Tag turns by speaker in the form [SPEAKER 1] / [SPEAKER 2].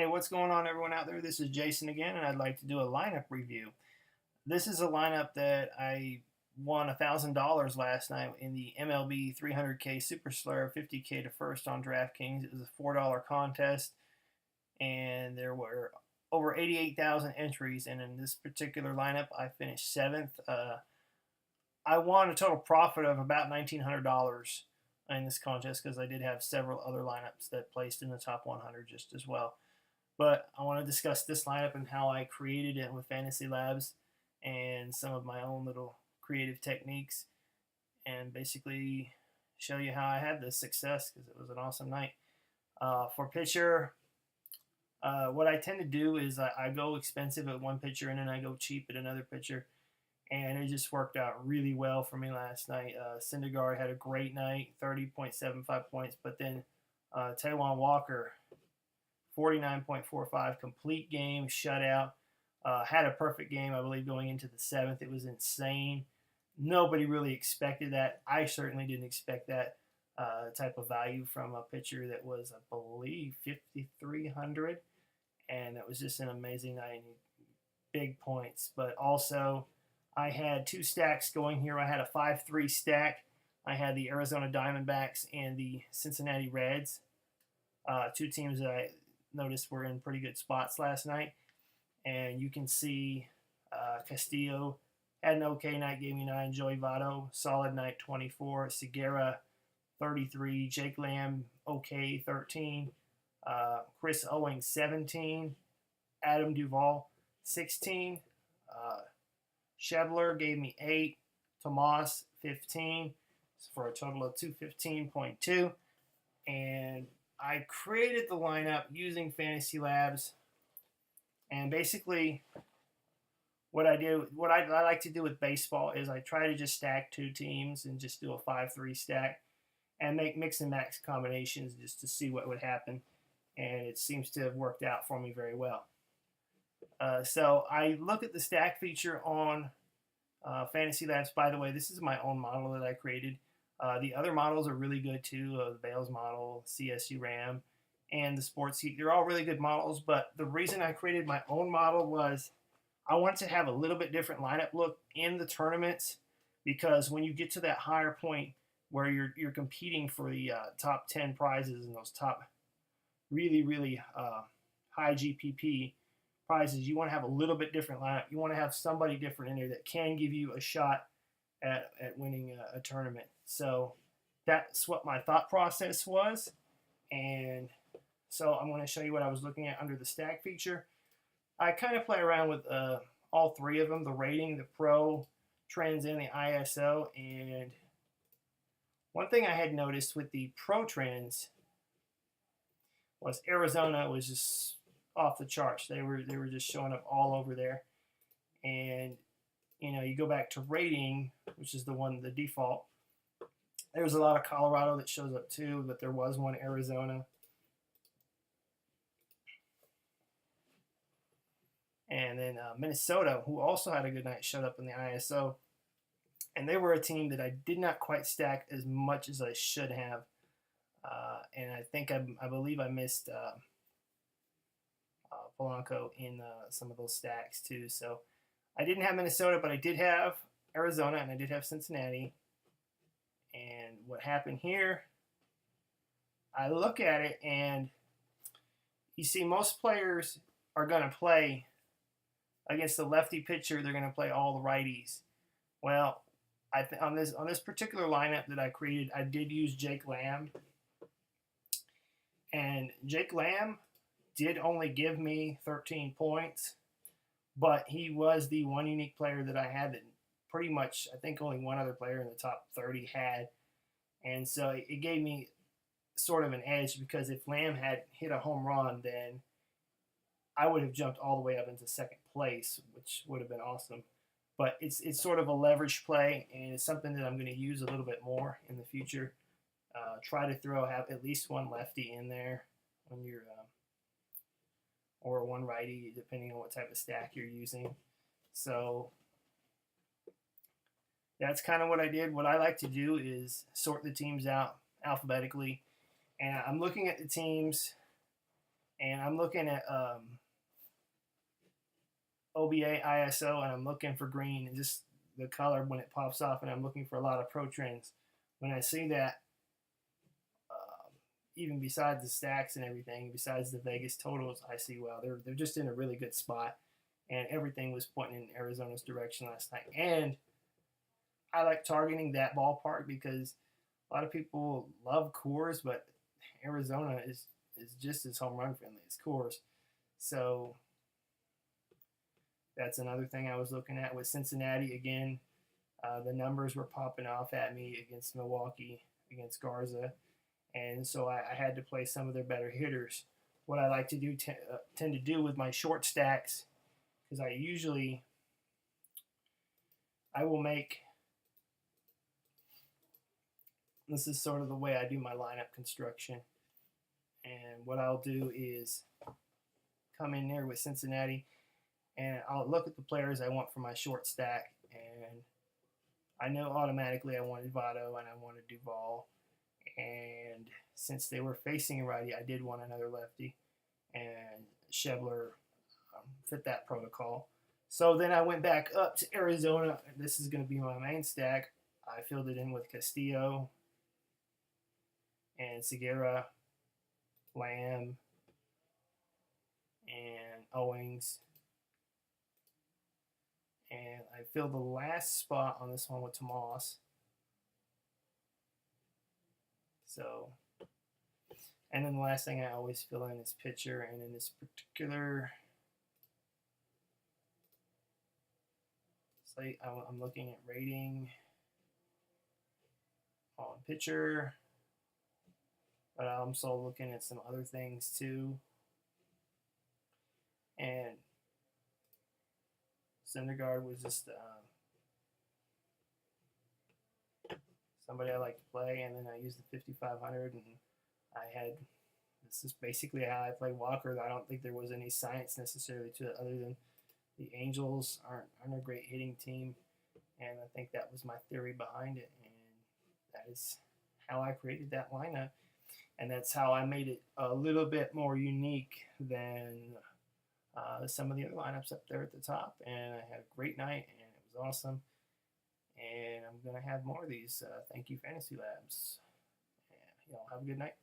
[SPEAKER 1] Hey, what's going on, everyone out there? This is Jason again, and I'd like to do a lineup review. This is a lineup that I won $1,000 last night in the MLB 300K Super Slur, 50K to first on DraftKings. It was a $4 contest, and there were over 88,000 entries. And in this particular lineup, I finished seventh. I won a total profit of about $1,900 in this contest because I did have several other lineups that placed in the top 100 just as well. But I want to discuss this lineup and how I created it with Fantasy Labs and some of my own little creative techniques, and basically show you how I had this success because it was an awesome night. For pitcher, what I tend to do is I go expensive at one pitcher and then I go cheap at another pitcher, and it just worked out really well for me last night. Syndergaard had a great night, 30.75 points, but then Taijuan Walker, 49.45, complete game, shutout. Had a perfect game, I believe, going into the seventh. It was insane. Nobody really expected that. I certainly didn't expect that type of value from a pitcher that was, I believe, 5,300. And it was just an amazing night. Big points. But also, I had two stacks going here. I had a 5-3 stack. I had the Arizona Diamondbacks and the Cincinnati Reds. Two teams that I noticed were in pretty good spots last night. And you can see Castillo had an okay night, gave me 9. Joey Votto, solid night, 24. Segura, 33. Jake Lamb, okay, 13. Chris Owings, 17. Adam Duvall, 16. Schebler gave me 8. Tomas, 15. For a total of 215.2. And I created the lineup using Fantasy Labs, and basically what I like to do with baseball is I try to just stack two teams and just do a 5-3 stack and make mix and match combinations just to see what would happen, and it seems to have worked out for me very well. So I look at the stack feature on Fantasy Labs. By the way, this is my own model that I created. The other models are really good too. The Bales model, CSU Ram, and the Sports Heat. They're all really good models, but the reason I created my own model was I wanted to have a little bit different lineup look in the tournaments, because when you get to that higher point where you're competing for the top 10 prizes and those top really high GPP prizes, you want to have a little bit different lineup. You want to have somebody different in there that can give you a shot at winning a tournament. So that's what my thought process was. And so I'm going to show you what I was looking at under the stack feature. I kind of play around with all three of them, the rating, the pro, trends, and the ISO. And one thing I had noticed with the pro trends was Arizona was just off the charts. They were just showing up all over there. And you go back to rating, which is the default. There's a lot of Colorado that shows up too, but there was one Arizona. And then Minnesota, who also had a good night, showed up in the ISO. And they were a team that I did not quite stack as much as I should have. And I believe I missed Polanco in some of those stacks too. So I didn't have Minnesota, but I did have Arizona, and I did have Cincinnati. And what happened here, I look at it, and you see most players are going to play against the lefty pitcher. They're going to play all the righties. Well, on this particular lineup that I created, I did use Jake Lamb. And Jake Lamb did only give me 13 points, but he was the one unique player that I had that pretty much, I think only one other player in the top 30 had. And so it gave me sort of an edge, because if Lamb had hit a home run, then I would have jumped all the way up into second place, which would have been awesome. But it's sort of a leverage play, and it's something that I'm going to use a little bit more in the future. Try to have at least one lefty in there when you're or one righty, depending on what type of stack you're using. So that's kind of what I did. What I like to do is sort the teams out alphabetically, and I'm looking at the teams And I'm looking at OBA ISO, and I'm looking for green and just the color when it pops off, and I'm looking for a lot of pro trends. When I see that, even besides the stacks and everything, besides the Vegas totals, I see, wow, they're just in a really good spot, and everything was pointing in Arizona's direction last night. And I like targeting that ballpark because a lot of people love Coors, but Arizona is just as home run friendly as Coors. So that's another thing I was looking at with Cincinnati again. The numbers were popping off at me against Milwaukee, against Garza, and so I had to play some of their better hitters. What I like to do tend to do with my short stacks, because I will make, this is sort of the way I do my lineup construction. And what I'll do is come in there with Cincinnati, and I'll look at the players I want for my short stack, and I know automatically I wanted Votto and I wanted Duvall, and since they were facing a righty, I did want another lefty, and Schebler fit that protocol. So then I went back up to Arizona. This is going to be my main stack. I filled it in with Castillo and Segura, Lamb, and Owings. And I filled the last spot on this one with Tomas. So, and then the last thing I always fill in is pitcher. And in this particular slate, I'm looking at rating on pitcher, but I'm also looking at some other things too. And Syndergaard was just somebody I like to play, and then I used the 5,500, and I had, this is basically how I play Walker. I don't think there was any science necessarily to it other than the Angels aren't a great hitting team, and I think that was my theory behind it, and that is how I created that lineup, and that's how I made it a little bit more unique than some of the other lineups up there at the top. And I had a great night, and it was awesome, and I'm going to have more of these. Thank you, Fantasy Labs. And y'all have a good night.